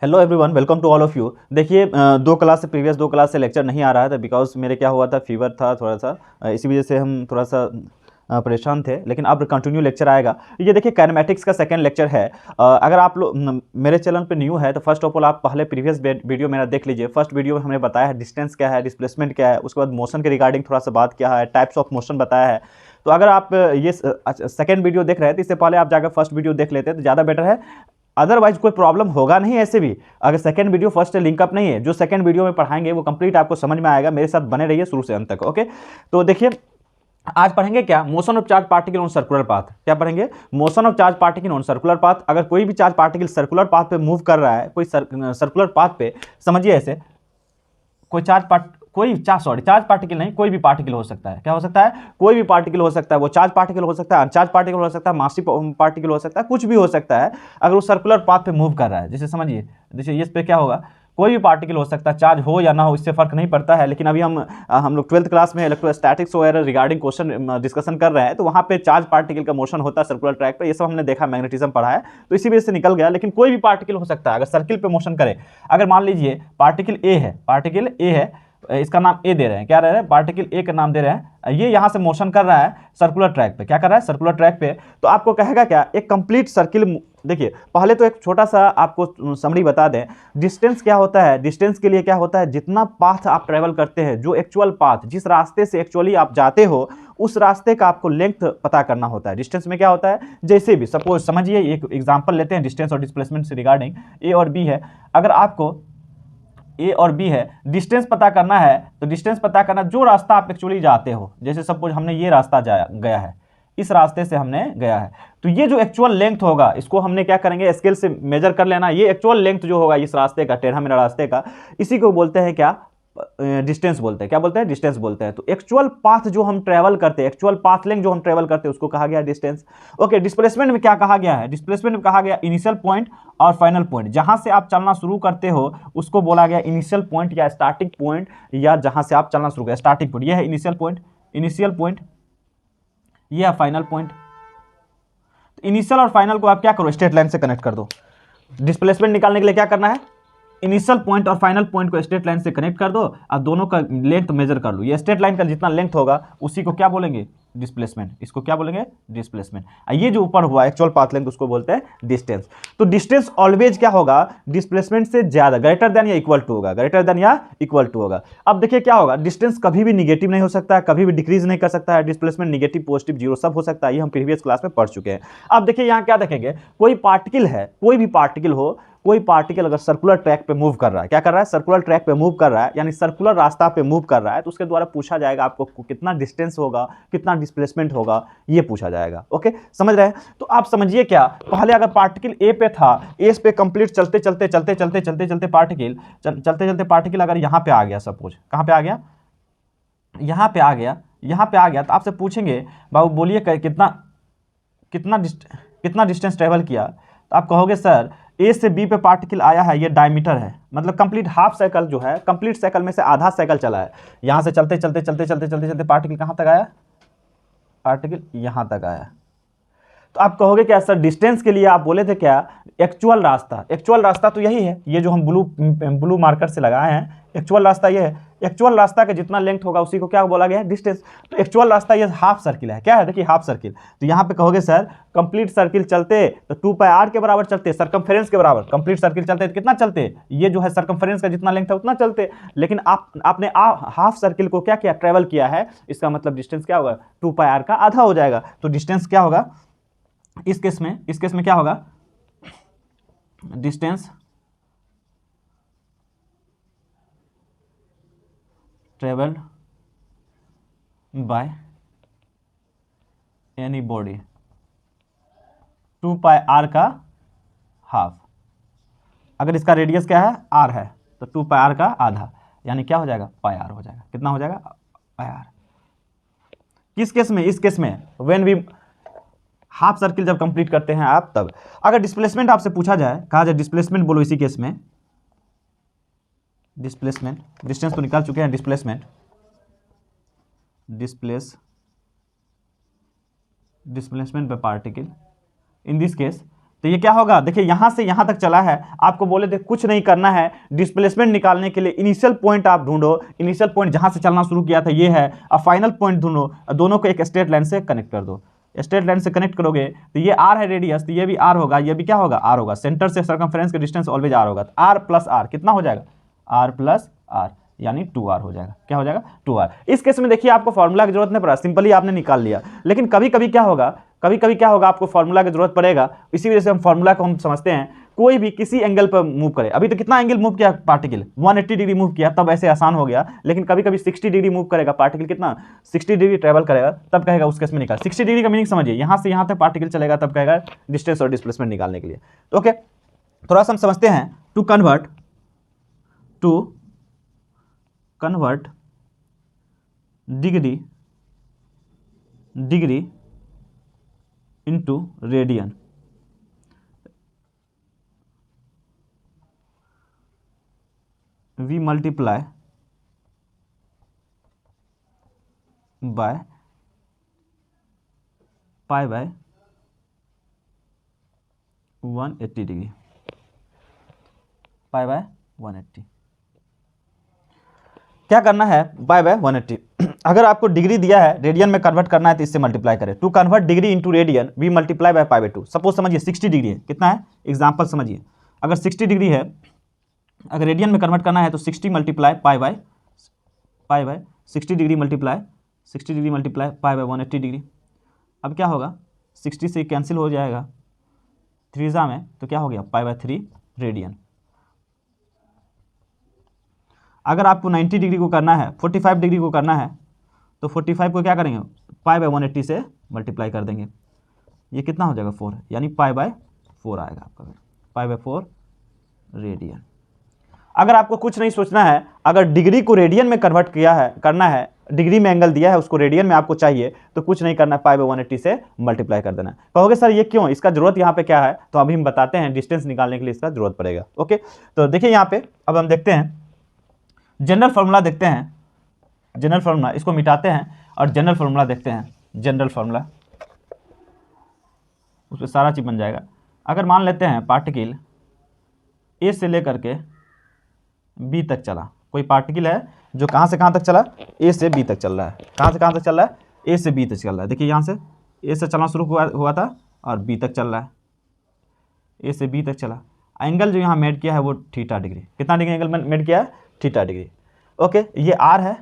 Hello everyone, welcome to all of you. देखिए, previous दो class से लेक्चर नहीं आ रहा था बिकॉज मेरे क्या हुआ था, फीवर था थोड़ा सा। इसी वजह से हम थोड़ा सा परेशान थे, लेकिन अब कंटिन्यू लेक्चर आएगा। ये देखिए, काइनेमैटिक्स का सेकंड लेक्चर है। अगर आप लोग मेरे चैनल पे न्यू है तो फर्स्ट ऑफ ऑल आप पहले प्रीवियस वीडियो मेरा देख लीजिए। फर्स्ट वीडियो में हमने बताया है डिस्टेंस क्या है, डिस्प्लेसमेंट क्या है, उसके बाद मोशन के रिगार्डिंग थोड़ा सा बात किया है, टाइप्स ऑफ मोशन बताया है। तो अगर आप ये सेकंड वीडियो देख रहे हैं तो इससे पहले आप जाकर फर्स्ट वीडियो देख लेते हैं तो ज़्यादा बेटर है। अदरवाइज कोई प्रॉब्लम होगा नहीं ऐसे भी, अगर सेकंड वीडियो फर्स्ट से लिंकअप नहीं है। जो सेकंड वीडियो में पढ़ाएंगे वो कंप्लीट आपको समझ में आएगा। मेरे साथ बने रहिए शुरू से अंत तक। ओके, तो देखिए आज पढ़ेंगे क्या, motion of charge particle on circular path. क्या पढ़ेंगे? Motion of charge particle on circular path. अगर कोई भी चार्ज पार्टिकल सर्कुलर पाथ पे मूव कर रहा है, कोई सर्कुलर पाथ पे, समझिए ऐसे, कोई चार्ज पार्टिकल नहीं, कोई भी पार्टिकल हो सकता है। क्या हो सकता है? कोई भी पार्टिकल हो सकता है। वो चार्ज पार्टिकल हो सकता है, अनचार्ज पार्टिकल हो सकता है, मासिव पार्टिकल हो सकता है, कुछ भी हो सकता है। अगर वो सर्कुलर पाथ पे मूव कर रहा है, जैसे समझिए, जैसे इस पे क्या होगा, कोई भी पार्टिकल हो सकता है, चार्ज हो या ना हो इससे फर्क नहीं पड़ता है। लेकिन अभी हम लोग 12th क्लास में इलेक्ट्रोस्टैटिक्स वगैरह रिगार्डिंग क्वेश्चन डिस्कशन कर रहे हैं, तो वहाँ पे चार्ज पार्टिकल का मोशन होता है सर्कुलर ट्रैक पे। ये सब हमने देखा, मैग्नेटिज्म पढ़ा है, तो इसी वजह से निकल गया। लेकिन कोई भी पार्टिकल हो सकता है अगर सर्किल पे मोशन करे। अगर मान लीजिए पार्टिकल ए है, इसका नाम ए दे रहे हैं, क्या रह रहे हैं, पार्टिकल ए का नाम दे रहे हैं। ये यहां से मोशन कर रहा है सर्कुलर ट्रैक पे। क्या कर रहा है? सर्कुलर ट्रैक पे। तो आपको कहेगा क्या, एक कंप्लीट सर्किल। देखिए, पहले तो एक छोटा सा आपको समरी बता दें। डिस्टेंस क्या होता है? डिस्टेंस के लिए क्या होता है, जितना पाथ आप ट्रेवल करते हैं, जो एक्चुअल पाथ, जिस रास्ते से एक्चुअली आप जाते हो, उस रास्ते का आपको लेंथ पता करना होता है। डिस्टेंस में क्या होता है, जैसे भी सपोज समझिए, एक एग्जांपल लेते हैं डिस्टेंस और डिस्प्लेसमेंट से रिगार्डिंग। ए और बी है। अगर आपको ए और बी है, डिस्टेंस पता करना है, तो डिस्टेंस पता करना जो रास्ता आप एक्चुअली जाते हो। जैसे सपोज हमने ये रास्ता गया है, इस रास्ते से हमने गया है, तो ये जो एक्चुअल लेंथ होगा, इसको हमने क्या करेंगे, स्केल से मेजर कर लेना। ये एक्चुअल लेंथ जो होगा इस रास्ते का, टेढ़ा मेढ़ा रास्ते का, इसी को बोलते हैं क्या, डिस्टेंस बोलते हैं। क्या बोलते हैं? डिस्टेंस बोलते हैं। तो एक्चुअल पाथ जो हम ट्रेवल करते हैं, एक्चुअल पाथ लेंथ जो हम ट्रेवल करते हैं, उसको कहा गया डिस्टेंस। ओके, डिस्प्लेसमेंट में क्या कहा गया है? डिस्प्लेसमेंट में कहा गया इनिशियल पॉइंट और फाइनल पॉइंट। जहां से आप चलना शुरू करते हो उसको बोला गया इनिशियल पॉइंट या स्टार्टिंग पॉइंट, या जहां से आप चलना शुरू करें स्टार्टिंग पॉइंट। यह है इनिशियल पॉइंट, यह है फाइनल पॉइंट। इनिशियल और फाइनल को आप क्या करो, स्ट्रेट लाइन से कनेक्ट कर दो। डिस्प्लेसमेंट निकालने के लिए क्या करना है, इनिशियल पॉइंट और फाइनल पॉइंट को स्ट्रेट लाइन से कनेक्ट कर दो और दोनों का लेंथ मेजर कर लो। ये स्ट्रेट लाइन का जितना लेंथ होगा उसी को क्या बोलेंगे, डिस्प्लेसमेंट। इसको क्या बोलेंगे, डिस्प्लेसमेंट। ये जो ऊपर हुआ एक्चुअल पाथ लेंथ, उसको बोलते हैं डिस्टेंस। तो डिस्टेंस ऑलवेज क्या होगा, डिस्प्लेसमेंट से ज्यादा, ग्रेटर देन या इक्वल टू होगा, ग्रेटर देन या इक्वल टू होगा। अब देखिए क्या होगा, डिस्टेंस कभी भी निगेटिव नहीं हो सकता है, कभी भी डिक्रीज नहीं कर सकता है। डिस्प्लेसमेंट निगेटिव, पॉजिटिव, जीरो सब हो सकता है। ये हम प्रीवियस क्लास में पढ़ चुके हैं। अब देखिए यहाँ क्या देखेंगे, कोई पार्टिकल है, कोई भी पार्टिकल हो, कोई पार्टिकल अगर सर्कुलर ट्रैक पे मूव कर रहा है, क्या कर रहा है, सर्कुलर ट्रैक पे मूव कर रहा है, यानी सर्कुलर रास्ता पे मूव कर रहा है, तो उसके द्वारा पूछा जाएगा आपको कितना डिस्टेंस होगा, कितना डिस्प्लेसमेंट होगा, ये पूछा जाएगा। ओके, समझ रहे हैं? तो आप समझिए क्या, पहले अगर पार्टिकल ए पे था, ए पे कंप्लीट चलते चलते पार्टिकल अगर यहां पे आ गया, सपोज कहां पे आ गया, यहां पे आ गया, तो आपसे पूछेंगे बाबू बोलिए कितना डिस्टेंस ट्रेवल किया, तो आप कहोगे सर ए से बी पे पार्टिकल आया है, ये डायमीटर है, मतलब कंप्लीट हाफ साइकिल जो है, कंप्लीट साइकिल में से आधा साइकिल चला है। यहां से चलते पार्टिकल कहां तक आया, पार्टिकल यहां तक आया। तो आप कहोगे क्या सर, डिस्टेंस के लिए आप बोले थे क्या, एक्चुअल रास्ता तो यही है, ये जो हम ब्लू मार्कर से लगाए हैं, एक्चुअल रास्ता ये है। एक्चुअल रास्ता का जितना लेंथ होगा उसी को क्या बोला गया है, डिस्टेंस। तो एक्चुअल रास्ता ये हाफ सर्किल है। क्या है, देखिए हाफ सर्किल। तो यहाँ पे कहोगे सर कंप्लीट सर्किल चलते तो 2πr के बराबर चलते, सरकमफेरेंस के बराबर। कंप्लीट सर्किल चलते तो कितना चलते, ये जो है सरकमफेरेंस का जितना लेंथ है उतना चलते। लेकिन आपने हाफ सर्किल को क्या किया, ट्रेवल किया है, इसका मतलब डिस्टेंस क्या होगा, 2πr का आधा हो जाएगा। तो डिस्टेंस क्या होगा इस केस में क्या होगा, distance travelled by any body 2πr का हाफ। अगर इसका रेडियस क्या है, r है, तो 2πr का आधा, यानी क्या हो जाएगा, πr हो जाएगा। कितना हो जाएगा, πr। किस केस में, इस केस में व्हेन वी हाफ सर्किल जब कंप्लीट करते हैं आप, तब। अगर डिस्प्लेसमेंट आपसे पूछा जाए, कहा जाए डिस्प्लेसमेंट बोलो, इसी केस में डिस्प्लेसमेंट, डिस्टेंस तो निकाल चुके हैं, displacement bye particle in this case, तो ये क्या होगा, देखिए यहाँ से यहाँ तक चला है, आपको बोले थे कुछ नहीं करना है, डिस्प्लेसमेंट निकालने के लिए इनिशियल पॉइंट आप ढूंढो, इनिशियल पॉइंट जहाँ से चलना शुरू किया था ये है, अब फाइनल पॉइंट ढूंढो, दोनों को एक स्ट्रेट लाइन से कनेक्ट कर दो। स्ट्रेट लाइन से कनेक्ट करोगे तो ये आर है रेडियस, तो ये भी आर होगा, ये भी क्या होगा, आर होगा। सेंटर से सर्कमफ्रेंस का डिस्टेंस ऑलवेज आर होगा, तो आर प्लस आर कितना हो जाएगा, आर प्लस आर, यानी 2r हो जाएगा। क्या हो जाएगा, 2r। इस केस में देखिए आपको फॉर्मूला की जरूरत नहीं पड़ा, सिंपली आपने निकाल लिया। लेकिन कभी कभी क्या होगा, आपको फॉर्मूला की जरूरत पड़ेगा, इसी वजह से हम फॉर्मूला को हम समझते हैं। कोई भी किसी एंगल पर मूव करे, अभी तो कितना एंगल मूव किया पार्टिकल, 180 डिग्री मूव किया, तब ऐसे आसान हो गया। लेकिन कभी कभी 60 डिग्री मूव करेगा पार्टिकल, कितना 60 डिग्री ट्रेवल करेगा, तब कहेगा उस केस में निकाल। 60 डिग्री का मीनिंग समझिए, यहाँ से यहाँ तक पार्टिकल चलेगा, तब कहेगा डिस्टेंस और डिस्प्लेसमेंट निकालने के लिए। ओके, थोड़ा सा हम समझते हैं। To convert degree into radian, we multiply by pi by 180 degree, pi by 180। क्या करना है, पाई बाय 180। अगर आपको डिग्री दिया है, रेडियन में कन्वर्ट करना है, तो इससे मल्टीप्लाई करें। To convert degree into radian, we multiply by pi by 2। Suppose समझिए 60 डिग्री है, कितना है, एग्जाम्पल समझिए, अगर 60 डिग्री है, अगर रेडियन में कन्वर्ट करना है तो 60 multiply pi by 60 degree multiply pi by 180 degree. अब क्या होगा, 60 से कैंसिल हो जाएगा 3 में, तो क्या हो गया, पाई बाय 3 रेडियन। अगर आपको 90 डिग्री को करना है, 45 डिग्री को करना है, तो 45 को क्या करेंगे, पाई बाय 180 से मल्टीप्लाई कर देंगे, ये कितना हो जाएगा 4, यानी पाई बाय 4 आएगा आपका, पाई बाय 4 रेडियन। अगर आपको कुछ नहीं सोचना है, अगर डिग्री को रेडियन में कन्वर्ट करना है, डिग्री में एंगल दिया है, उसको रेडियन में आपको चाहिए, तो कुछ नहीं करना है, पाई बाय 180 से मल्टीप्लाई कर देना है। कहोगे सर ये क्यों, इसका जरूरत यहाँ पे क्या है, तो अभी हम बताते हैं, डिस्टेंस निकालने के लिए इसका जरूरत पड़ेगा। ओके, तो देखिए यहाँ पे अब हम देखते हैं जनरल फार्मूला, देखते हैं जनरल फार्मूला, इसको मिटाते हैं और जनरल फार्मूला देखते हैं। जनरल फार्मूला, उसमें सारा चीज बन जाएगा। अगर मान लेते हैं पार्टिकल ए से लेकर के बी तक चला, कोई पार्टिकल है जो कहाँ से कहाँ तक चला, ए से बी तक चल रहा है। कहाँ से कहाँ तक चल रहा है, ए से बी तक चल रहा है। देखिए यहाँ से ए से चलना शुरू हुआ था और बी तक चल रहा है, ए से बी तक चला। एंगल जो यहाँ मेड किया है वो थीटा डिग्री, कितना डिग्री एंगल मेड किया है, थीटा डिग्री। ओके, ये आर है,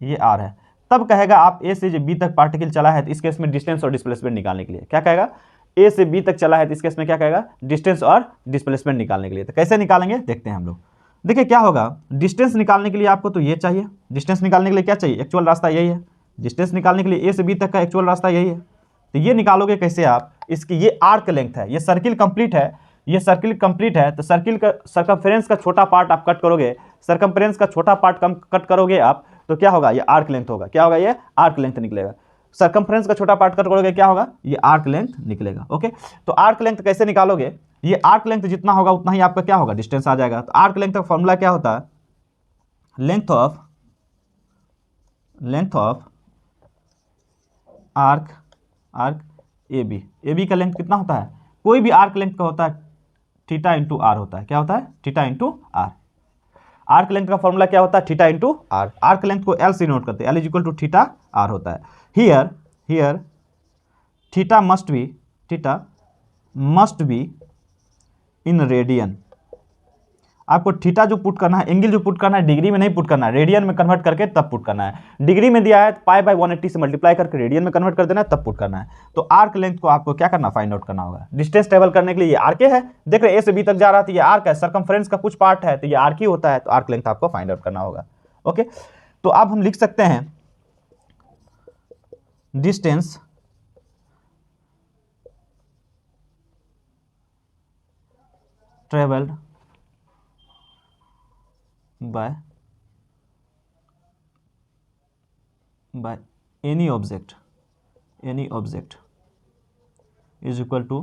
ये आर है। तब कहेगा आप ए से जो बी तक पार्टिकल चला है, तो इस केस में डिस्टेंस और डिस्प्लेसमेंट निकालने के लिए क्या कहेगा, ए से बी तक चला है, तो इस केस में क्या कहेगा, डिस्टेंस और डिस्प्लेसमेंट निकालने के लिए। तो कैसे निकालेंगे देखते हैं हम लोग। देखिए क्या होगा, डिस्टेंस निकालने के लिए आपको तो ये चाहिए, डिस्टेंस निकालने के लिए क्या चाहिए, एक्चुअल रास्ता यही है। डिस्टेंस निकालने के लिए ए से बी तक का एक्चुअल रास्ता यही है। तो ये निकालोगे कैसे आप, इसकी ये आर्क लेंथ है, ये सर्किल कंप्लीट है, ये सर्किल कंप्लीट है, तो सर्किल का सर्कमफ्रेंस का छोटा पार्ट आप कट करोगे, सर्कमफ्रेंस का छोटा पार्ट कट करोगे आप, तो क्या होगा, ये आर्क लेंथ होगा। क्या होगा, ये आर्क लेंथ निकलेगा। सर्कमफ्रेंस का छोटा पार्ट कट करोगे, क्या होगा, ये आर्क लेंथ निकलेगा। ओके, तो आर्क लेंथ कैसे निकालोगे, ये आर्क लेंथ जितना होगा उतना ही आपका क्या होगा, डिस्टेंस आ जाएगा। तो आर्क लेंथ का फॉर्मूला क्या होता है, length of arc A B का लेंथ कितना होता है, कोई भी आर्क लेंथ का होता है थीटा इंटू आर होता है। क्या होता है, theta into R. Arc length का फॉर्मूला क्या होता है, theta into R. Arc length को एल से नोट करते हैं, L is equal to theta R होता है। Here theta must be in radian. आपको थीटा जो पुट करना है, एंगल जो पुट करना है, डिग्री में नहीं पुट करना है, रेडियन में कन्वर्ट करके तब पुट करना है। डिग्री में दिया है पाई बाय 180 से मल्टीप्लाई करके रेडियन में कन्वर्ट कर देना है, तब पुट करना है। तो आर्क लेंथ को आपको क्या करना, फाइंड आउट करना होगा। डिस्टेंस ट्रेवल करने के लिए ये आर्क है, देख रहे ए से बी तक जा रहा था, ये आर्क है, सर्कमफ्रेंस का कुछ पार्ट है, तो ये आर्क ही होता है, तो आर्क लेंथ आपको फाइंड आउट करना होगा। ओके, तो अब हम लिख सकते हैं distance travelled by any object is equal to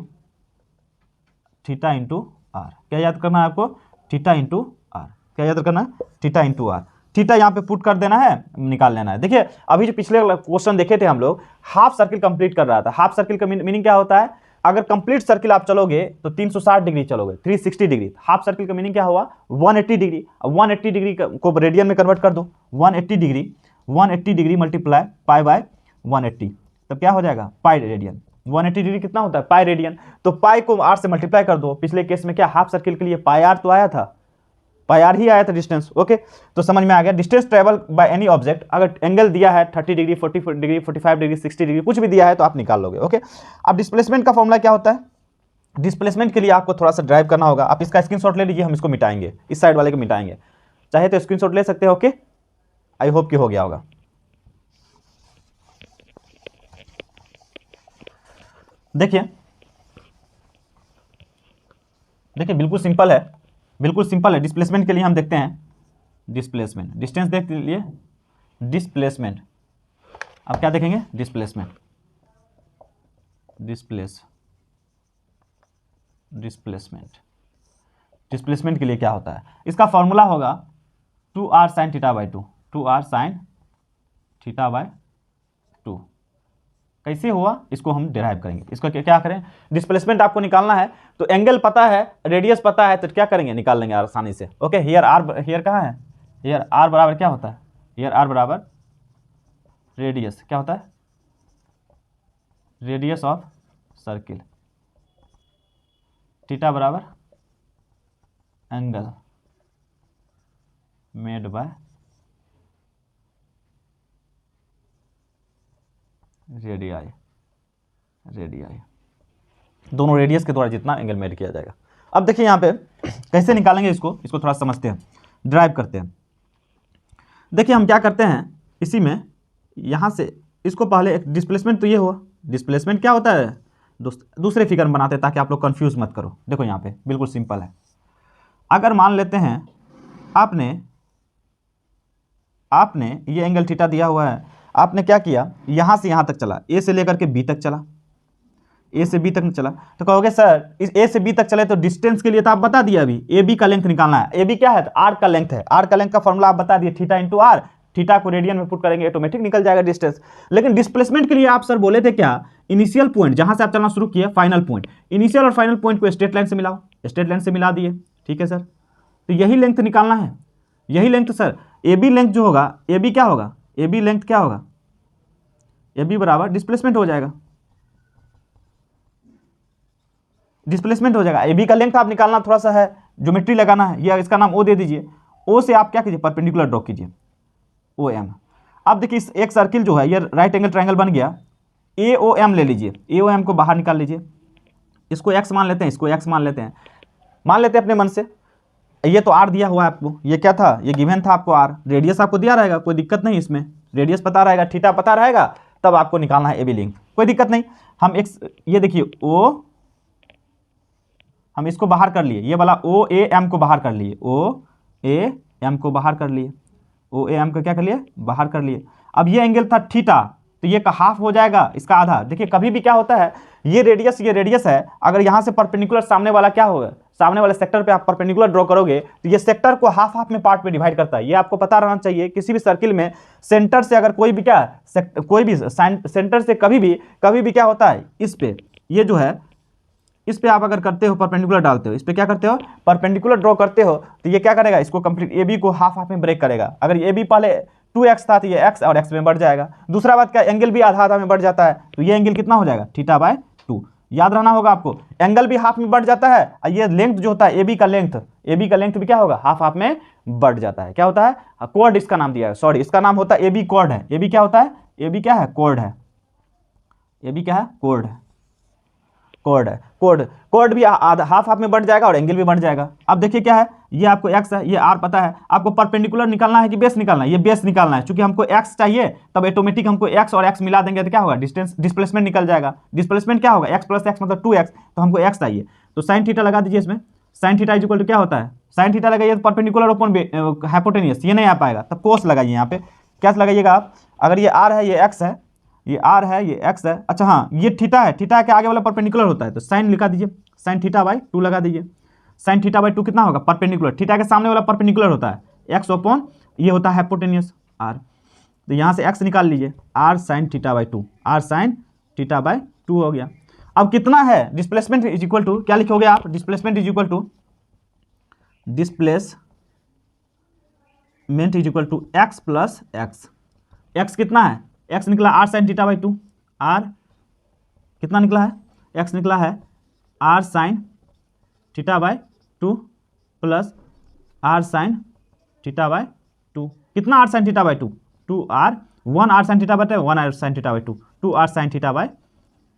theta into R. क्या याद करना है आपको, थीटा इंटू आर। क्या याद करना है, थीटा इंटू आर। थीटा यहाँ पे पुट कर देना है, निकाल लेना है। देखिए अभी जो पिछले क्वेश्चन देखे थे हम लोग, हाफ सर्किल कंप्लीट कर रहा था। हाफ सर्किल का मीनिंग क्या होता है, अगर कंप्लीट सर्किल आप चलोगे तो 360 डिग्री चलोगे, 360 डिग्री। हाफ सर्किल का मीनिंग क्या हुआ, 180 डिग्री। अब 180 डिग्री को रेडियन में कन्वर्ट कर दो, 180 डिग्री मल्टीप्लाई पाई बाय 180, तब क्या हो जाएगा, पाई रेडियन। 180 डिग्री कितना होता है, पाई रेडियन। तो पाई को आर से मल्टीप्लाई कर दो। पिछले केस में क्या हाफ सर्किल के लिए पाई आर तो आया था, पाई आर ही आया था डिस्टेंस। ओके, तो समझ में आ गया। Distance travel by any object, अगर एंगल दिया है 30 डिग्री, 40 डिग्री, 45 डिग्री, 60 डिग्री, कुछ भी दिया है तो आप निकाल लोगे। ओके, अब डिस्प्लेसमेंट का फॉर्मूला क्या होता है, डिस्प्लेसमेंट के लिए आपको थोड़ा सा ड्राइव करना होगा। आप इसका स्क्रीनशॉट ले लीजिए, हम इसको मिटाएंगे, इस साइड वाले को मिटाएंगे, चाहे तो स्क्रीनशॉट ले सकते हैं। ओके, आई होप कि हो गया होगा। देखिए बिल्कुल सिंपल है, बिल्कुल सिंपल है। डिस्प्लेसमेंट के लिए हम देखते हैं, डिस्प्लेसमेंट, डिस्टेंस देख लिए, डिस्प्लेसमेंट। अब क्या देखेंगे, डिस्प्लेसमेंट, डिस्प्लेसमेंट के लिए क्या होता है, इसका फॉर्मूला होगा 2r sin theta by 2, 2r sin theta by 2। कैसे हुआ इसको हम डिराइव करेंगे। इसको क्या करें, डिस्प्लेसमेंट आपको निकालना है तो एंगल पता है, रेडियस पता है, तो क्या करेंगे, निकाल लेंगे आसानी से। ओके, हियर आर, हियर कहाँ है, हियर आर बराबर क्या होता है, हियर आर बराबर रेडियस, क्या होता है, रेडियस ऑफ सर्किल, थीटा बराबर एंगल मेड बाय रेडियाई, दोनों रेडियस के द्वारा जितना एंगल मेड किया जाएगा। अब देखिए यहाँ पे कैसे निकालेंगे इसको थोड़ा समझते हैं, ड्राइव करते हैं। देखिए हम क्या करते हैं, इसी में यहाँ से इसको पहले एक डिस्प्लेसमेंट, तो ये हुआ डिस्प्लेसमेंट, क्या होता है दूसरे फिगर में बनाते हैं ताकि आप लोग कंफ्यूज मत करो। देखो यहाँ पे बिल्कुल सिंपल है। अगर मान लेते हैं आपने ये एंगल थीटा दिया हुआ है, आपने क्या किया, यहाँ से यहाँ तक चला, ए से लेकर के बी तक चला, ए से बी तक चला, तो कहोगे सर इस ए से बी तक चले तो डिस्टेंस के लिए तो आप बता दिए, अभी ए बी का लेंथ निकालना है। ए बी क्या है, आर का लेंथ है, आर का लेंथ का फॉर्मूला आप बता दिए, थीटा इंटू आर। थीटा को रेडियन में पुट करेंगे ऑटोमेटिक निकल जाएगा डिस्टेंस। लेकिन डिस्प्लेसमेंट के लिए आप सर बोले थे क्या, इनिशियल पॉइंट जहां से आप चलना शुरू किए, फाइनल पॉइंट, इनिशियल और फाइनल पॉइंट को स्ट्रेट लाइन से मिलाओ, स्ट्रेट लाइन से मिला दिए, ठीक है सर। तो यही लेंथ निकालना है, यही length sir. A B length जो होगा, ए बी क्या होगा, ए बी लेंथ क्या होगा, ए बी बराबर डिस्प्लेसमेंट हो जाएगा, डिस्प्लेसमेंट हो जाएगा। ए बी का लेंथ आप निकालना थोड़ा सा है, ज्योमेट्री लगाना है, या इसका नाम ओ दे दीजिए। ओ से आप क्या कीजिए, परपेंडिकुलर ड्रॉ कीजिए, ओ एम। अब देखिए इस एक सर्किल जो है ये राइट एंगल ट्रायंगल बन गया, ए ओ एम ले लीजिए, ए ओ एम को बाहर निकाल लीजिए, इसको एक्स मान लेते हैं, इसको एक्स मान लेते हैं अपने मन से। ये तो आर दिया हुआ है आपको, ये क्या था, ये गिवन था आपको आर, रेडियस आपको दिया रहेगा, कोई दिक्कत नहीं इसमें, रेडियस पता रहेगा, थीटा पता रहेगा, तब आपको निकालना है ए बी लेंथ, कोई दिक्कत नहीं। हम एक्स, ये देखिए ओ, हम इसको बाहर कर लिए, ये वाला ओ ए एम को बाहर कर लिए, ओ ए एम को बाहर कर लिए, ओ ए एम को क्या कर लिए, बाहर कर लिए। अब ये एंगल था थीटा, तो ये का हाफ हो जाएगा, इसका आधा। देखिए कभी भी क्या होता है, ये रेडियस है, अगर यहाँ से परपेंडिकुलर सामने वाला क्या होगा, सामने वाले सेक्टर पे आप परपेंडिकुलर ड्रॉ करोगे तो ये सेक्टर को हाफ हाफ में पार्ट में डिवाइड करता है। ये आपको पता रहना चाहिए, किसी भी सर्किल में सेंटर से अगर कोई भी क्या, कोई भी सेंटर से कभी भी क्या होता है, इस पे ये जो है, इस पे आप अगर करते हो परपेंडिकुलर डालते हो, इस पे क्या करते हो, परपेंडिकुलर ड्रॉ करते हो, तो ये क्या करेगा, इसको कंप्लीट ए बी को हाफ हाफ में ब्रेक करेगा। अगर ए बी पहले 2x था तो ये x और x में बढ़ जाएगा। दूसरा बात क्या, एंगल भी आधा आधा में बढ़ जाता है, तो ये एंगल कितना हो जाएगा, थीटा बाय 2। याद रहना होगा आपको, एंगल भी हाफ में बढ़ जाता है, और ये लेंथ जो होता है ए बी का लेंथ भी क्या होगा, हाफ हाफ में बढ़ जाता है। क्या होता है, कॉर्ड इसका नाम दिया है, सॉरी इसका नाम होता है ए बी कॉर्ड है। ए बी क्या होता है, ए बी क्या है, कॉर्ड है, ए बी क्या है, कॉर्ड है, कॉर्ड भी हाफ हाफ में बढ़ जाएगा और एंगल भी बढ़ जाएगा। अब देखिए क्या है, ये आपको x है, ये r पता है, आपको परपेंडिकुलर निकालना है कि बेस निकालना है, ये बेस निकालना है। चूंकि हमको x चाहिए, तब ऑटोमेटिक हमको x और x मिला देंगे तो क्या होगा, डिस्प्लेसमेंट निकल जाएगा। डिस्प्लेसमेंट क्या होगा, x प्लस x मतलब 2x, तो हमको x चाहिए, तो साइन थीटा लगा दीजिए इसमें। साइन थीटा इक्वल टू क्या होता है, साइन थीटा लगाइए तो परपेंडिकुलर ओपन हाइपोटेनियस, ये नहीं आ पाएगा, तब कोस लगाइए। यहाँ पे क्या लगाइएगा आप, अगर ये r है, ये x है, ये r है, ये x है, अच्छा हाँ ये थीटा है, थीटा के आगे वाला परपेंडिकुलर होता है, तो साइन लिखा दीजिए, साइन थीटा बाई 2 लगा दीजिए। साइन थीटा बाई 2 कितना होगा, परपेंडिकुलर, थीटा के सामने वाला परपेंडिकुलर होता है x अपॉन ये होता है हाइपोटेनियस r, तो यहाँ से x निकाल लीजिए, r sign theta by 2, r sign theta by 2 हो गया। अब कितना है डिस्प्लेसमेंट इज इक्वल टू, क्या लिखोगे आप, displacement is equal to X plus X. X कितना है, एक्स निकला R sine theta by 2, R कितना निकला है, एक्स निकला है R sine theta by 2 plus R sine theta by 2। कितना R sine theta by 2, 2 R, 1 R sine theta by 1 R sine theta by 2, 2 R sine theta by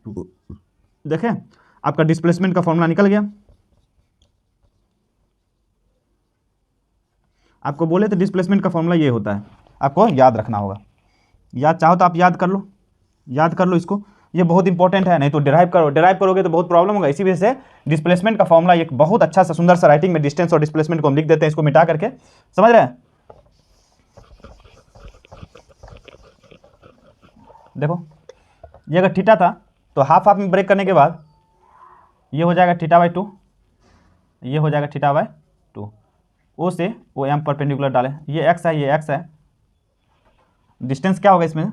2। देखें आपका displacement का formula निकल गया। आपको बोले तो डिस्प्लेसमेंट का फॉर्मूला ये होता है, आपको याद रखना होगा। याद चाहो तो आप याद कर लो, याद कर लो इसको, ये बहुत इंपॉर्टेंट है, नहीं तो डिराइव करो, डिराइव करोगे तो बहुत प्रॉब्लम होगा। इसी वजह से डिस्प्लेसमेंट का फॉर्मूला एक बहुत अच्छा सा सुंदर सा राइटिंग में डिस्टेंस और डिस्प्लेसमेंट को हम लिख देते हैं, इसको मिटा करके, समझ रहे हैं। देखो ये अगर थीटा था तो हाफ हाफ में ब्रेक करने के बाद ये हो जाएगा थीटा बाई 2, ये हो जाएगा थीटा बाई 2। ओ से ओ एम परपेंडिकुलर डालें, ये एक्स है, ये एक्स है। डिस्टेंस क्या होगा इसमें,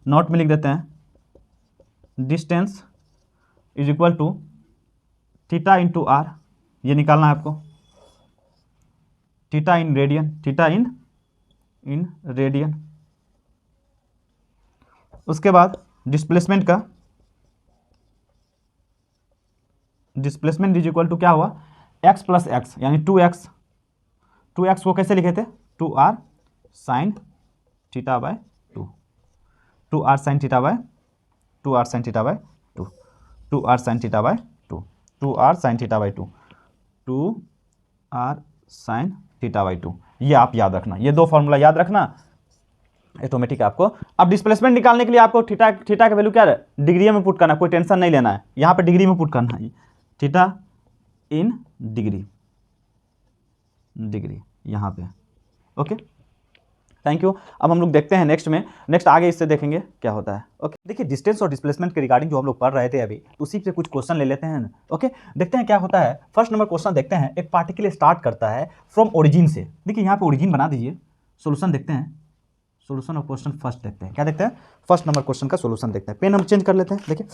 नोट में लिख देते हैं, distance is equal to theta into R, ये निकालना है आपको, theta in radian, theta in radian. उसके बाद डिस्प्लेसमेंट का, डिस्प्लेसमेंट इज इक्वल टू क्या हुआ, एक्स प्लस एक्स यानी 2x। 2x को कैसे लिखे थे, 2r sine theta by 2, 2r sine theta by 2r sine theta by 2, 2r sine theta by 2, 2r sine theta by 2, 2r sine theta by 2। ये आप याद रखना, ये दो फॉर्मूला याद रखना, ऑटोमेटिक आपको। अब डिस्प्लेसमेंट निकालने के लिए आपको थीटा का वैल्यू क्या है, डिग्री में पुट करना, कोई टेंशन नहीं लेना है, यहाँ पे डिग्री में पुट करना है, थीटा इन डिग्री, डिग्री यहाँ पे। Okay thank you. अब हम लोग देखते हैं नेक्स्ट में, नेक्स्ट आगे इससे देखेंगे क्या होता है। ओके देखिए डिस्टेंस और डिस्प्लेसमेंट के रिगार्डिंग जो हम लोग पढ़ रहे थे अभी, उसी से कुछ क्वेश्चन ले लेते हैं। ओके देखते हैं क्या होता है। फर्स्ट नंबर क्वेश्चन देखते हैं, एक पार्टिकल स्टार्ट करता है फ्रॉम ओरिजिन से। देखिए यहाँ पे ओरिजिन बना दीजिए, सोल्यूशन देखते हैं, सोल्यूशन ऑफ क्वेश्चन फर्स्ट देखते हैं, क्या देखते हैं, फर्स्ट नंबर क्वेश्चन का सोल्यूशन देखते हैं। पेन हम चेंज कर लेते हैं, देखिए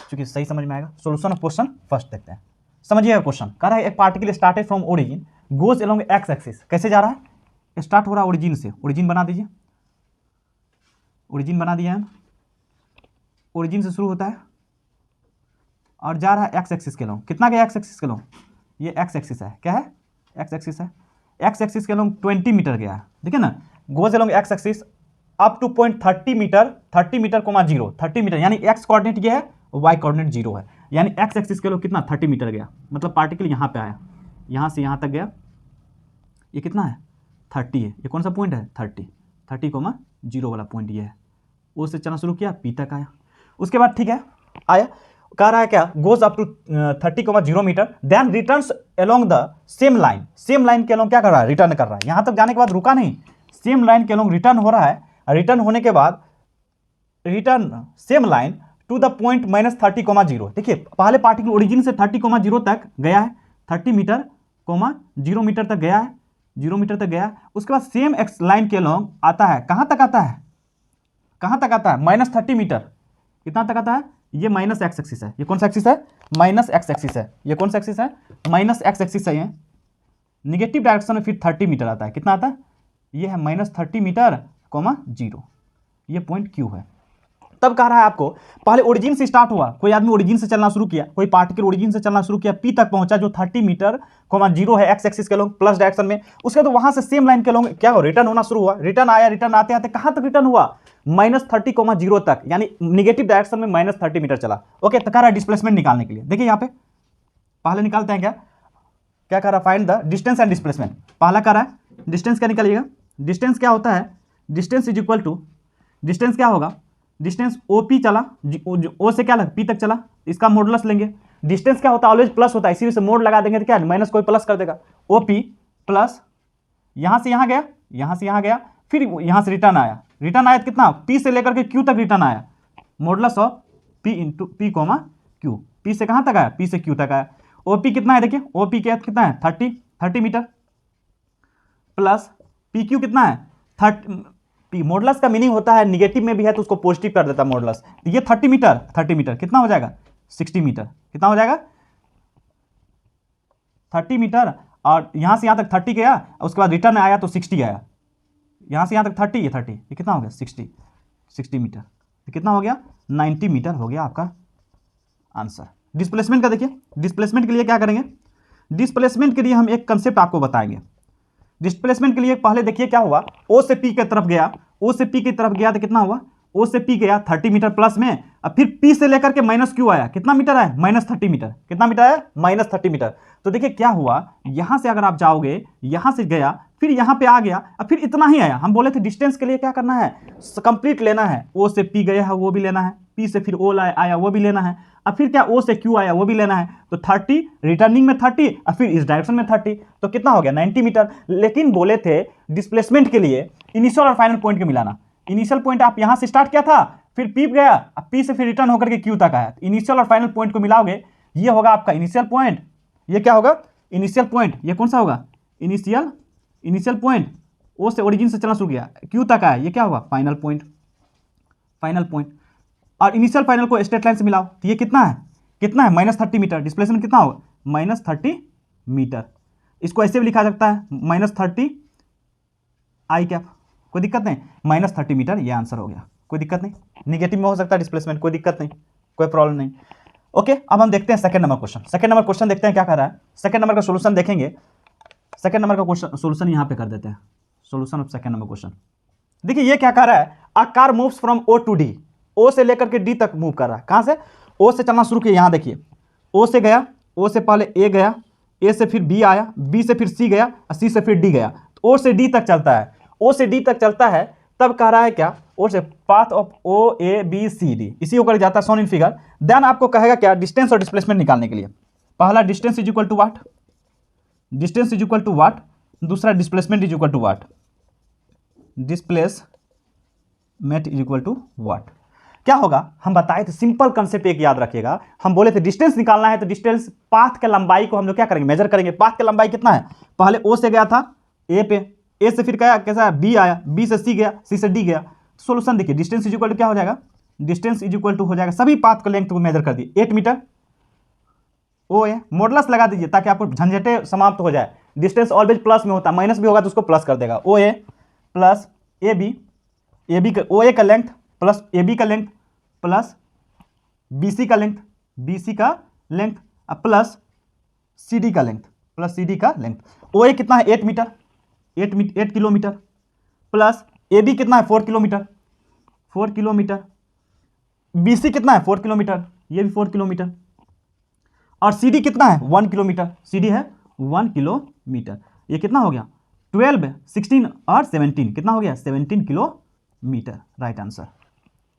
क्योंकि सही समझ में आएगा। सोल्यूशन ऑफ क्वेश्चन फर्स्ट देखते हैं, समझिएगा क्वेश्चन कह रहा है एक particle started from origin goes along X axis. कैसे जा रहा है, स्टार्ट हो रहा है ओरिजिन से, ओरिजिन बना दीजिए, ओरिजिन बना दिया है, ओरिजिन से शुरू होता है और जा रहा है एक्स एक्सिस के लॉन्ग। कितना गया एक्स एक्सिस के लॉन्ग, ये एक्स एक्सिस है, क्या है, एक्स एक्सिस है, एक्स एक्सिस के लॉन्ग 20 मीटर गया है, देखिए ना, goes along X axis up to point 30 metre, 30 metre comma 0, 30 metre यानी एक्स कोऑर्डिनेट ये है, वाई कोऑर्डिनेट 0 है, यानी एक्स एक्सिस के लोग कितना 30 मीटर गया, मतलब पार्टिकल यहाँ पे आया, यहाँ से यहाँ तक गया, ये कितना है 30 है, ये कौन सा पॉइंट है 30 कोमा 0 वाला पॉइंट ये है। ओ से चलना शुरू किया, पी तक आया, उसके बाद ठीक है आया, कह रहा है क्या, goes up to 30,0 metre, then returns along the same line, same line के अलोंग क्या कर रहा है, रिटर्न कर रहा है। यहाँ तक जाने के बाद रुका नहीं, सेम लाइन के अलोंग रिटर्न हो रहा है, रिटर्न होने के बाद return same line to the point -30,0। देखिए पहले पार्टिकल ओरिजिन से 30,0 तक गया है, 30 मीटर कोमा 0 मीटर तक गया है, 0 मीटर तक गया है, उसके बाद सेम एक्स लाइन के अलोंग आता है, कहाँ तक आता है, कहाँ तक आता है, -30 मीटर, कितना तक आता है, ये माइनस एक्स एक्सिस है, ये कौन सा एक्सिस है, माइनस एक्स एक्सिस है, ये कौन सा एक्सिस है, माइनस एक्स एक्सिस है, ये निगेटिव डायरेक्शन में फिर 30 मीटर आता है, कितना आता है, ये है -30 मीटर कोमा 0, ये पॉइंट क्यू है। तब कह रहा है आपको पहले ओरिजिन से स्टार्ट हुआ, कोई आदमी ओरिजिन से चलना शुरू किया, कोई पार्टिकल ओरिजिन से चलना शुरू किया, पी तक पहुंचा जो 30 मीटर कोमा 0 है एक्स एक्सिस के लोग प्लस डायरेक्शन में, उसके तो वहां से सेम लाइन के लोग क्या हो, रिटर्न होना शुरू हुआ, रिटर्न आया, रिटर्न आते आते कहां तक रिटर्न हुआ, -30,0 तक, यानी निगेटिव डायरेक्शन में -30 मीटर चला। ओके तो कह रहा है डिस्प्लेसमेंट निकालने के लिए, देखिए यहाँ पे पहले निकालते हैं, क्या क्या कह रहा है, find the distance and displacement. पहला कह रहा है डिस्टेंस क्या निकालिएगा, डिस्टेंस क्या होता है, distance is equal to, distance क्या होगा, डिस्टेंस ओपी चला, ओ से क्या लगा पी तक चला, इसका मॉडुलस लेंगे, डिस्टेंस क्या होता है ऑलवेज प्लस होता है, इसी से मोड लगा देंगे तो क्या माइनस कोई प्लस कर देगा, ओपी प्लस यहाँ से यहाँ गया, यहाँ से यहाँ गया, फिर यहाँ से रिटर्न आया, रिटर्न आया कितना, पी से लेकर के क्यू तक रिटर्न आया, modulus of P into P coma Q, P से कहाँ तक आया, पी से क्यू तक आया, ओपी कितना है देखिए, ओपी क्या कितना है 30 मीटर प्लस पी क्यू कितना है 30, पी मॉडुलस का मीनिंग होता है निगेटिव में भी है तो उसको पॉजिटिव कर देता है मॉडुलस, ये 30 मीटर कितना हो जाएगा 60 मीटर। कितना हो जाएगा 30 मीटर, और यहाँ से यहाँ तक 30 गया, उसके बाद रिटर्न आया तो 60 आया, यहाँ से यहाँ तक 30, ये 30, ये कितना हो गया 60 मीटर, ये कितना हो गया 90 मीटर हो गया आपका आंसर। डिस्प्लेसमेंट का देखिए, डिस्प्लेसमेंट के लिए क्या करेंगे, डिस्प्लेसमेंट के लिए हम एक कंसेप्ट आपको बताएंगे। डिस्प्लेसमेंट के लिए पहले देखिए क्या हुआ, ओ से पी की तरफ गया, ओ से पी की तरफ गया तो कितना हुआ, ओ से पी गया 30 मीटर प्लस में, अब फिर पी से लेकर के माइनस क्यू आया, कितना मीटर आया -30 मीटर, कितना मीटर आया -30 मीटर। तो देखिए क्या हुआ, यहां से अगर आप जाओगे, यहां से गया फिर यहां पे आ गया, अब फिर इतना ही आया। हम बोले थे डिस्टेंस के लिए क्या करना है, कंप्लीट लेना है, ओ से पी गया है वो भी लेना है, पी से फिर ओ आया वो भी लेना है, अब फिर क्या ओ से क्यू आया वो भी लेना है, तो 30 रिटर्निंग में 30, और फिर इस डायरेक्शन में 30, तो कितना हो गया 90 मीटर। लेकिन बोले थे डिस्प्लेसमेंट के लिए इनिशियल और फाइनल पॉइंट को मिलाना। इनिशियल पॉइंट आप यहां से स्टार्ट किया था, फिर पी गया, अब पी से फिर रिटर्न होकर के क्यू तक आया, इनिशियल और फाइनल पॉइंट को मिलाओगे, ये होगा आपका इनिशियल पॉइंट, ये क्या होगा इनिशियल पॉइंट, ये कौन सा होगा इनिशियल पॉइंट, ओ से ओरिजिन से चलना शुरू किया क्यू तक आया, ये क्या होगा फाइनल पॉइंट, और इनिशियल फाइनल को स्ट्रेट लाइन से मिलाओ तो ये कितना है -30 मीटर। डिस्प्लेसमेंट कितना होगा -30 मीटर। इसको ऐसे भी लिखा जा सकता है -30 आई कैप, कोई दिक्कत नहीं, -30 मीटर, ये आंसर हो गया, कोई दिक्कत नहीं। निगेटिव में हो सकता है डिस्प्लेसमेंट, कोई दिक्कत नहीं, कोई प्रॉब्लम नहीं। ओके, अब हम देखते हैं second number question. Second number question देखते हैं क्या कर रहा है, सेकंड नंबर का सोल्यूशन देखेंगे। सेकंड नंबर का क्वेश्चन सोल्यूशन यहाँ पे कर देते हैं, solution of second number question. देखिए ये क्या कर रहा है, a car moves from O to D, O से लेकर के डी तक मूव कर रहा है। कहां से, ओ से चलना शुरू किया, यहां देखिए ओ से गया, ओ से पहले ए गया, ए से फिर बी आया, बी से फिर सी गया, और सी से फिर डी गया, तो ओ से डी तक चलता है, ओ से डी तक चलता है, तब कह रहा है क्या, ओ से path of O A B C D, इसी होकर जाता है शोन इन फिगर। देन आपको कहेगा क्या, डिस्टेंस और डिस्प्लेसमेंट निकालने के लिए, पहला distance is equal to what, distance is equal to what, दूसरा displacement is equal to what, displacement is equal to what. क्या होगा, हम बताए थे सिंपल कंसेप्ट एक याद रखिएगा, हम बोले थे डिस्टेंस निकालना है तो डिस्टेंस पाथ के लंबाई को हम लोग क्या करेंगे, मेजर करेंगे। पाथ की लंबाई कितना है, पहले ओ से गया था ए पे, ए से फिर क्या कैसा बी आया, बी से सी गया, सी से डी गया। सोल्यूशन देखिए, डिस्टेंस इज इक्वल टू क्या हो जाएगा, डिस्टेंस इज इक्वल टू हो जाएगा, सभी पाथ को लेंथ को मेजर कर दिए 8 मीटर, ओ ए मॉडुलस लगा दीजिए ताकि आपको झंझटे समाप्त हो जाए। डिस्टेंस ऑलवेज प्लस में होता है, माइनस भी होगा तो उसको प्लस कर देगा। ओ ए प्लस ए बी का ओ ए का लेंथ प्लस ए बी का लेंथ प्लस बी सी का लेंथ, प्लस सी डी का लेंथ, ओ ए कितना है 8 metre, 8 kilometre, plus A B कितना है 4 किलोमीटर, बी सी कितना है 4 किलोमीटर, ये भी 4 किलोमीटर, और सी डी कितना है 1 किलोमीटर, सी डी है 1 किलोमीटर। ये कितना हो गया 12, 16 और 17, कितना हो गया 17 किलोमीटर, राइट आंसर।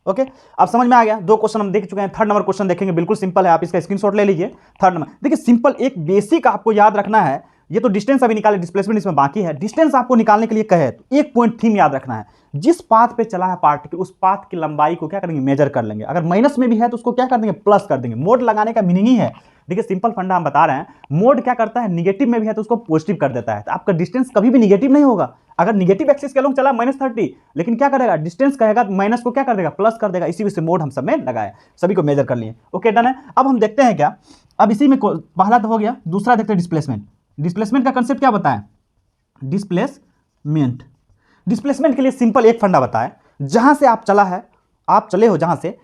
ओके, अब समझ में आ गया। दो क्वेश्चन हम देख चुके हैं, थर्ड नंबर क्वेश्चन देखेंगे, बिल्कुल सिंपल है, आप इसका स्क्रीनशॉट ले लीजिए। थर्ड नंबर देखिए, सिंपल एक बेसिक आपको याद रखना है। ये तो डिस्टेंस अभी निकाले, डिस्प्लेसमेंट इसमें बाकी है। डिस्टेंस आपको निकालने के लिए कहे तो एक पॉइंट थीम याद रखना है, जिस पाथ पे चला है पार्टिकल उस पाथ की लंबाई को क्या करेंगे, मेजर कर लेंगे। अगर माइनस में भी है तो उसको क्या कर देंगे, प्लस कर देंगे। मोड लगाने का मीनिंग ही है, देखिए सिंपल फंडा हम बता रहे हैं, मोड क्या करता है, निगेटिव में भी है तो उसको पॉजिटिव कर देता है। तो आपका डिस्टेंस कभी भी निगेटिव नहीं होगा। अगर निगेटिव एक्सिस के लोग चला -30, लेकिन क्या करेगा, डिस्टेंस कहेगा तो माइनस को क्या कर देगा, प्लस कर देगा। इसी वजह से मोड हम सब में लगाए, सभी को मेजर कर लिए। ओके डन है। अब हम देखते हैं क्या, अब इसी में पहला तो हो गया, दूसरा देखते हैं डिस्प्लेसमेंट। डिस्प्लेसमेंट का कंसेप्ट क्या बताएं, डिस्प्लेसमेंट के लिए सिंपल एक फंडा बताएं, जहां से आप चला है, आप चले हो जहां से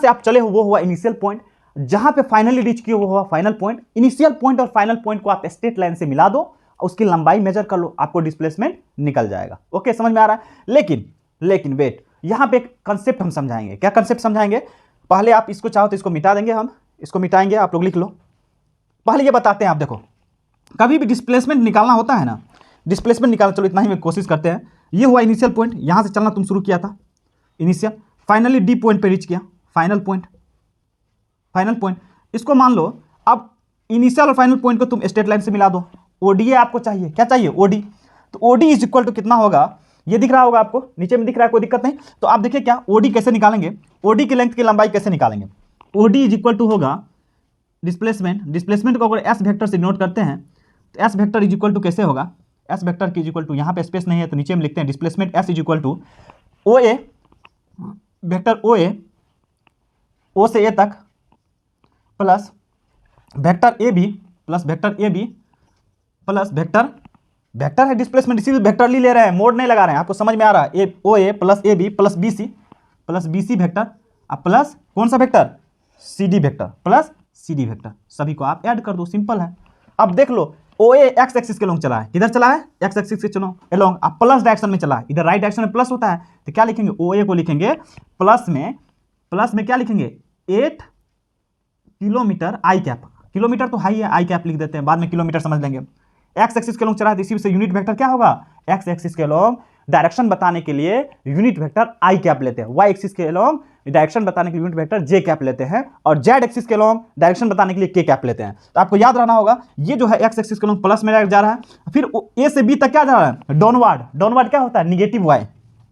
आप चले हो वो हुआ इनिशियल पॉइंट, जहां पे फाइनली रीच किए वो हुआ फाइनल पॉइंट। इनिशियल पॉइंट और फाइनल पॉइंट को आप स्ट्रेट लाइन से मिला दो, उसकी लंबाई मेजर कर लो, आपको डिस्प्लेसमेंट निकल जाएगा। ओके, समझ में आ रहा है। लेकिन वेट, यहां पे एक कंसेप्ट हम समझाएंगे। क्या कंसेप्ट समझाएंगे, पहले आप इसको चाहो तो इसको मिटा देंगे, हम इसको मिटाएंगे, आप लोग लिख लो। पहले ये बताते हैं, आप देखो कभी भी डिस्प्लेसमेंट निकालना होता है ना, डिस्प्लेसमेंट निकालना, चलो इतना ही में कोशिश करते हैं। ये हुआ इनिशियल पॉइंट, यहां से चलना तुम शुरू किया था इनिशियल, फाइनली डी पॉइंट पे रीच किया, फाइनल पॉइंट। इसको मान लो अब इनिशियल और फाइनल पॉइंट को तुम स्ट्रेट लाइन से मिला दो। ओडी आपको चाहिए, क्या चाहिए, ओडी। तो ओडी इज इक्वल टू कितना होगा, ये दिख रहा होगा आपको, नीचे में दिख रहा है, कोई दिक्कत नहीं। तो आप देखिए क्या, ओडी कैसे निकालेंगे, ओडी की लेंथ की लंबाई कैसे निकालेंगे। ओडी इज इक्वल टू होगा डिस्प्लेसमेंट को अगर एस वेक्टर से नोट करते हैं तो S vector is equal to कैसे होगा, एस वेक्टर की इज इक्वल टू, यहाँ पे स्पेस नहीं है तो नीचे में लिखते हैं displacement S is equal to O A vector, O से ए तक plus vector A B plus vector A B plus vector vector है डिस्प्लेसमेंट, इसी वेक्टर ले रहे हैं, मोड नहीं लगा रहे हैं, आपको समझ में आ रहा है। A O A plus A B plus B C vector अब प्लस कौन सा vector, C D vector plus C D vector, सभी को आप ऐड कर दो, सिंपल है। अब देख लो ओ ए एक्स एक्सिस के लॉन्ग चला है, किधर चला है, एक्स एक्सिस के चलो एलोंग, अब प्लस डायरेक्शन में चला है, इधर राइट डायरेक्शन में प्लस होता है, तो क्या लिखेंगे, ओ ए को लिखेंगे प्लस में क्या लिखेंगे 8 किलोमीटर आई कैप, किलोमीटर तो हाई है, आई कैप लिख देते हैं, बाद में किलोमीटर समझ लेंगे। एक्स एक्सिस के लॉन्ग चला है तो इसी से यूनिट वेक्टर क्या होगा, एक्स एक्सिस के लॉन्ग डायरेक्शन बताने के लिए यूनिट वेक्टर आई कैप लेते हैं, वाई एक्सिस के लॉन्ग डायरेक्शन बताने के लिए यूनिट वेक्टर जे कैप लेते हैं, और जेड एक्सिस के लॉन्ग डायरेक्शन बताने के लिए के कैप लेते हैं। तो आपको याद रहना होगा ये जो है एक्स एक्सिस के लॉन्ग प्लस में जा रहा है, फिर ए से बी तक क्या जा रहा है, डाउनवर्ड, डाउनवर्ड क्या होता है,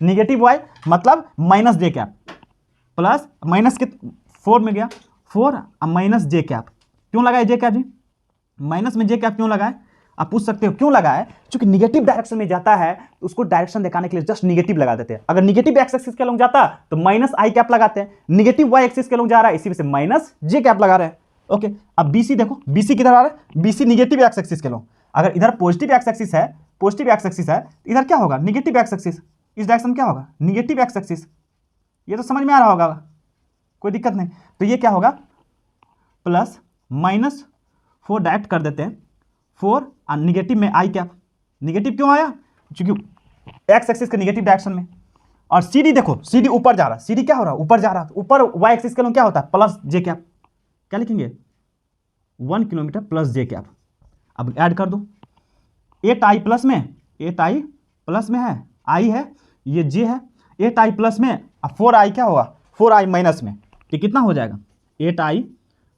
निगेटिव वाई मतलब माइनस जे कैप, प्लस माइनस के 4 में गया 4 माइनस जे कैप, क्यों लगाए जे कैप जी, माइनस में जे कैप क्यों लगाए, आप पूछ सकते हो क्यों लगा है, क्योंकि निगेटिव डायरेक्शन में जाता है तो उसको डायरेक्शन दिखाने के लिए जस्ट निगेटिव लगा देते हैं। अगर निगेटिव एक्स एक्सिस के लॉन्ग जाता तो माइनस आई कैप लगाते हैं, निगेटिव वाई एक्सिस के लॉन्ग जा रहा है इसी वजह से माइनस जे कैप लगा रहे हैं। ओके, अब बीसी देखो, बीसी किधर आ रहा है, बीसी निगेटिव एक्स एक्सिस के लॉन्ग, अगर इधर पॉजिटिव एक्स एक्सिस है, इधर क्या होगा, निगेटिव एक्स एक्सिस, इस डायरेक्शन क्या होगा, निगेटिव एक्स एक्सिस, ये तो समझ में आ रहा होगा, कोई दिक्कत नहीं। तो ये क्या होगा, प्लस माइनस 4 डायरेक्ट कर देते हैं, 4 और निगेटिव में आई कैप, निगेटिव क्यों आया, क्योंकि एक्स एक्सिस के निगेटिव डायरेक्शन में, और सी डी देखो, सी डी ऊपर जा रहा है, सी डी क्या हो रहा है, ऊपर जा रहा है, ऊपर वाई एक्सिस के लोग क्या होता है, प्लस जे कैप, क्या लिखेंगे 1 किलोमीटर प्लस जे कैप। अब ऐड कर दो, 8 आई प्लस में, 8 आई प्लस में है, आई है, ये जे है, 8 आई प्लस में, अब 4 आई क्या होगा, 4 आई माइनस में, तो कितना हो जाएगा 8 आई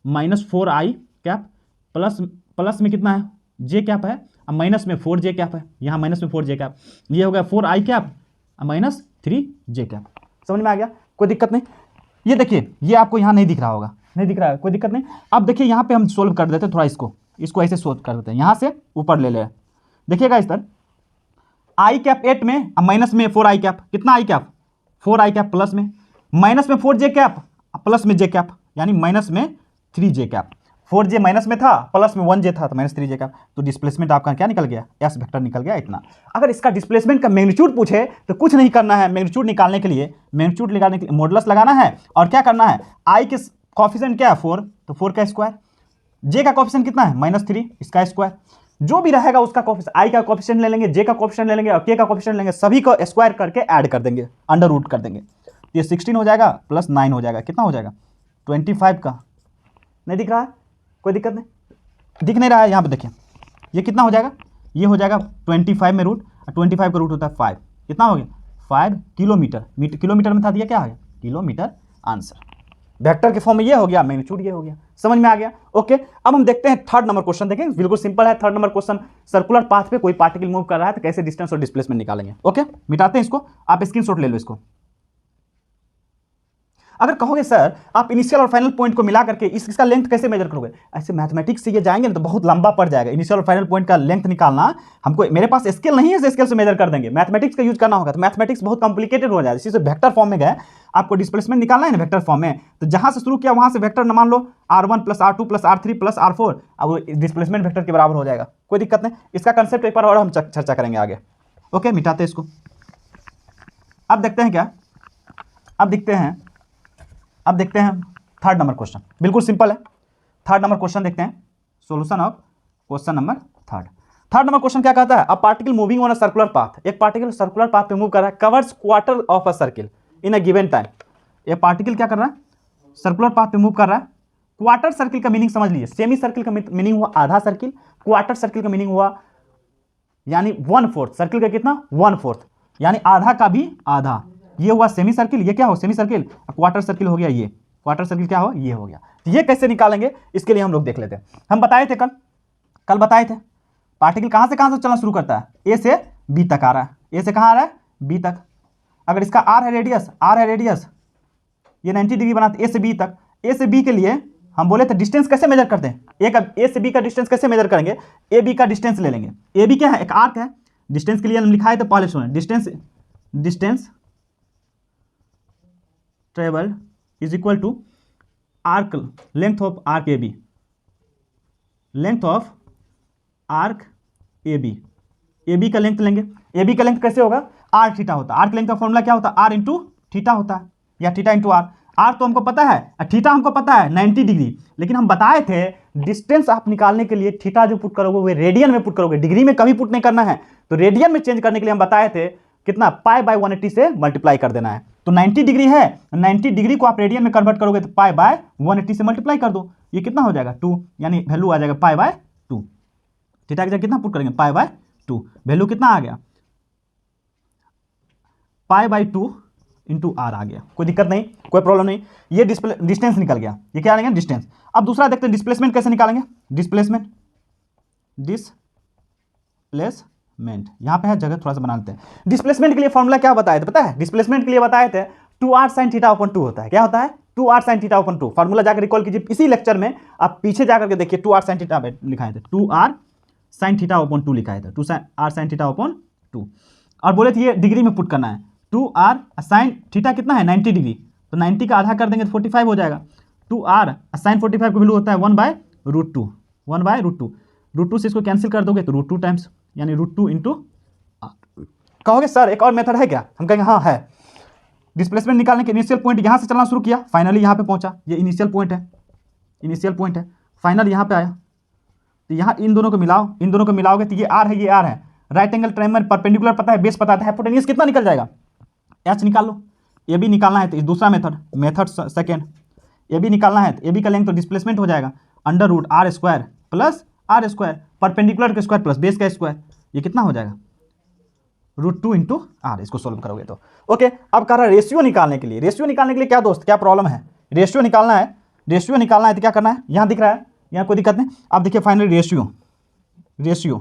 माइनस 4 आई कैप, प्लस में कितना है, जे कैप है, अब माइनस में 4 जे कैप है, यहाँ माइनस में 4 जे कैप, ये हो गया 4 आई कैप माइनस 3 जे कैप। समझ में आ गया, कोई दिक्कत नहीं। ये देखिए, ये आपको यहाँ नहीं दिख रहा होगा, नहीं दिख रहा है, कोई दिक्कत नहीं। अब देखिए यहाँ पे हम सोल्व कर देते हैं, थोड़ा इसको ऐसे सोल्व कर देते हैं, यहाँ से ऊपर ले ले, देखिएगा इस तरह, आई कैप 8 में, अब माइनस में 4 आई कैप, कितना आई कैप 4 आई कैप, प्लस में माइनस में 4 जे कैप, प्लस में जे कैप, यानी माइनस में 3 जे कैप, 4 जे माइनस में था, प्लस में 1 जे था, तो माइनस 3 जे कैप, तो डिस्प्लेसमेंट आपका क्या निकल गया, एस वेक्टर निकल गया इतना। अगर इसका डिस्प्लेसमेंट का मैग्नीट्यूड पूछे तो कुछ नहीं करना है, मैग्नीट्यूड निकालने के लिए मॉडुलस लगाना है, और क्या करना है, आई के कोएफिशिएंट क्या है 4, तो 4 का स्क्वायर, जे का कोएफिशिएंट कितना है -3, इसका स्क्वायर, जो भी रहेगा उसका कोएफिशिएंट, आई का कोएफिशिएंट ले लेंगे, जे का कोएफिशिएंट ले लेंगे, और के का कोएफिशिएंट लेंगे, सभी को स्क्वायर करके ऐड कर देंगे, अंडर रूट कर देंगे, ये 16 हो जाएगा प्लस 9 हो जाएगा, कितना हो जाएगा 25 का, नहीं दिख रहा है, कोई दिक्कत नहीं, दिख नहीं रहा है, यहाँ पे देखिए ये कितना हो जाएगा, ये हो जाएगा 25 में रूट, 25 का रूट होता है 5, कितना हो गया 5 किलोमीटर, किलोमीटर में था दिया क्या आ गया किलोमीटर, आंसर वेक्टर के फॉर्म में ये हो गया, मैग्नीट्यूड ये हो गया, समझ में आ गया। ओके, अब हम देखते हैं थर्ड नंबर क्वेश्चन, देखें बिल्कुल सिंपल है। Third number question, circular path पे कोई पार्टिकल मूव कर रहा है तो कैसे डिस्टेंस और डिस्प्लेसमेंट निकालेंगे। ओके, मिटाते हैं इसको, आप स्क्रीनशॉट ले लो इसको। अगर कहोगे सर आप इनिशियल और फाइनल पॉइंट को मिला करके इसका लेंथ कैसे मेजर करोगे, ऐसे मैथमेटिक्स से ये जाएंगे ना तो बहुत लंबा पड़ जाएगा, इनिशियल और फाइनल पॉइंट का लेंथ निकालना, हमको मेरे पास स्केल नहीं है, स्केल से मेजर कर देंगे, मैथमेटिक्स का यूज करना होगा, तो मैथमेटिक्स बहुत कॉम्प्लिकेटेड हो जाएगा। इसी से वेक्टर फॉर्म में गए, आपको डिस्प्लेसमेंट निकालना है ना वेक्टर फॉर्म में, तो जहां से शुरू किया वहां से वेक्टर मान लो r1 + r2 + r3 + r4, अब वो डिस्प्लेसमेंट वेक्टर के बराबर हो जाएगा, कोई दिक्कत नहीं। इसका कंसेप्ट एक बार और हम चर्चा करेंगे आगे। ओके, मिटाते हैं इसको। अब देखते हैं क्या, अब देखते हैं थर्ड नंबर क्वेश्चन, बिल्कुल सिंपल है। थर्ड नंबर क्वेश्चन देखते हैं, solution of question number third number question क्या कहता है, a particle moving on a circular path, एक पार्टिकल सर्कुलर पाथ पे मूव कर रहा है, covers quarter of a circle in a given time. ये पार्टिकल क्या कर रहा है, सर्कुलर पाथ पे मूव कर रहा है, क्वार्टर सर्किल का मीनिंग समझ लीजिए, सेमी सर्किल का मीनिंग हुआ आधा सर्किल, क्वार्टर सर्किल का मीनिंग हुआ यानी 1/4, सर्किल का कितना 1/4, यानी आधा का भी आधा, ये हुआ सेमी सर्किल, ये क्या हो सेमी सर्किल, क्वार्टर सर्किल हो गया, ये क्वार्टर सर्किल क्या हो ये हो गया। तो ये कैसे निकालेंगे इसके लिए हम लोग देख लेते हैं। हम बताए थे कल बताए थे पार्टिकल कहां से चलना शुरू करता है, ए से बी तक आ रहा है, ए से कहां आ रहा है बी तक, अगर इसका आर है रेडियस, ये 90 डिग्री बनाते ए से बी तक। ए से बी के लिए हम बोले थे डिस्टेंस कैसे मेजर करते हैं, ए से बी का डिस्टेंस कैसे मेजर करेंगे, ए बी का डिस्टेंस ले लेंगे, ए बी क्या है एक आर्क है, डिस्टेंस के लिए हम लिखा है तो पहले सुने, distance travel is equal to arc length of arc A B, length of arc A B का लेंथ लेंगे। ए बी का लेंथ कैसे होगा, आर थीटा होता है। आर्क लेंथ का फॉर्मूला क्या होता है, आर इंटू थीटा होता है, या थीटा इंटू आर। आर तो हमको पता है, थीटा हमको पता है 90 डिग्री, लेकिन हम बताए थे डिस्टेंस आप निकालने के लिए थीटा जो पुट करोगे वो रेडियन में पुट करोगे, डिग्री में कभी पुट नहीं करना है। तो रेडियन में चेंज करने के लिए हम बताए थे कितना, पाई बाय 180 से मल्टीप्लाई कर देना है। तो 90 डिग्री है, 90 डिग्री को आप रेडियन में कन्वर्ट करोगे तो पाई बाय 180 से मल्टीप्लाई कर दो, ये कितना हो जाएगा 2, यानी वैल्यू आ जाएगा पाई बाय 2। थीटा की जगह कितना पुट करेंगे, पाई बाय 2, वैल्यू कितना आ गया, पाई बाय 2 इंटू आर आ गया। कोई दिक्कत नहीं, कोई प्रॉब्लम नहीं। ये डिस्टेंस निकल गया, ये क्या आ गया, डिस्टेंस। अब दूसरा देखते हैं डिस्प्लेसमेंट कैसे निकालेंगे। डिस्प्लेसमेंट यहाँ पे है जगह, थोड़ा सा बना लेते हैं। डिस्प्लेसमेंट के लिए फॉर्मूला क्या बताए थे, पता है, डिस्प्लेसमेंट के लिए बताए थे 2r sin थीटा अपन 2 होता है। क्या होता है, 2r sin थीटा अपन 2। फॉर्मूला जाकर रिकॉल कीजिए, इसी लेक्चर में आप पीछे जाकर के देखिए 2r sin थीटा लिखाए थे, 2r sin थीटा अपन 2 लिखाए थे, 2r sin थीटा अपन 2। और बोले थे ये डिग्री में पुट करना है, 2r sin थीटा कितना है 90 डिग्री, तो 90 का आधा कर देंगे तो 45 हो जाएगा। 2r sin 45 का वैल्यू होता है 1/√2, 1/√2। √2 से इसको कैंसिल कर दोगे तो √2 टाइम्स, यानी √2 इंटू आर। कहोगे सर एक और मेथड है क्या, हम कहेंगे हाँ है। डिस्प्लेसमेंट निकालने के इनिशियल पॉइंट यहाँ से चलना शुरू किया, फाइनली यहाँ पे पहुँचा, ये इनिशियल पॉइंट है, इनिशियल पॉइंट है, फाइनल यहाँ पे आया। तो यहाँ इन दोनों को मिलाओ, इन दोनों को मिलाओगे तो ये आर है, ये आर है। राइट एंगल ट्रायंगल परपेंडिकुलर पता है, बेस पता है, हाइपोटेन्यूज कितना निकल जाएगा, एच निकाल लो। ए बी निकालना है तो दूसरा मेथड सेकेंड, ए बी निकालना है तो ए बी का लेंथ तो डिस्प्लेसमेंट हो जाएगा √r² प्लस r², परपेंडिकुलर का स्क्वायर प्लस बेस का स्क्वायर, ये कितना हो जाएगा √2 इंटू आर। इसको सोल्व करोगे तो ओके। अब कह रहा है रेशियो निकालने के लिए, रेशियो निकालने के लिए क्या दोस्त, क्या प्रॉब्लम है, रेशियो निकालना है, रेशियो निकालना है तो क्या करना है, यहाँ दिख रहा है, यहाँ कोई दिक्कत नहीं। अब देखिए फाइनली रेशियो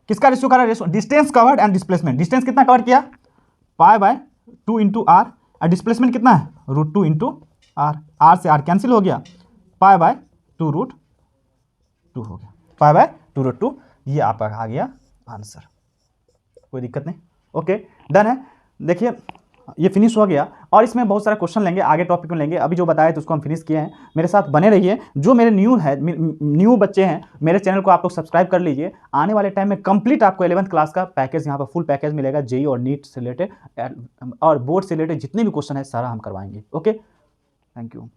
किसका रेशियो कर रहा है, ratio distance covered and displacement. Distance कितना कवर किया, पाई बाय 2 इंटू आर, और डिस्प्लेसमेंट कितना है √2 इंटू आर। आर से आर कैंसिल हो गया, पाई बाय 2√2 हो गया, पाई बाय 2√2। ये आपका आ गया आंसर, कोई दिक्कत नहीं, ओके डन है। देखिए ये फिनिश हो गया, और इसमें बहुत सारा क्वेश्चन लेंगे, आगे टॉपिक में लेंगे। अभी जो बताया तो उसको हम फिनिश किए हैं, मेरे साथ बने रहिए। जो मेरे न्यू बच्चे हैं, मेरे चैनल को आप लोग सब्सक्राइब कर लीजिए। आने वाले टाइम में कंप्लीट आपको 11th क्लास का पैकेज, यहाँ पर फुल पैकेज मिलेगा, जेई और नीट से रिलेटेड और बोर्ड से रिलेटेड जितने भी क्वेश्चन है सारा हम करवाएंगे। Okay, thank you.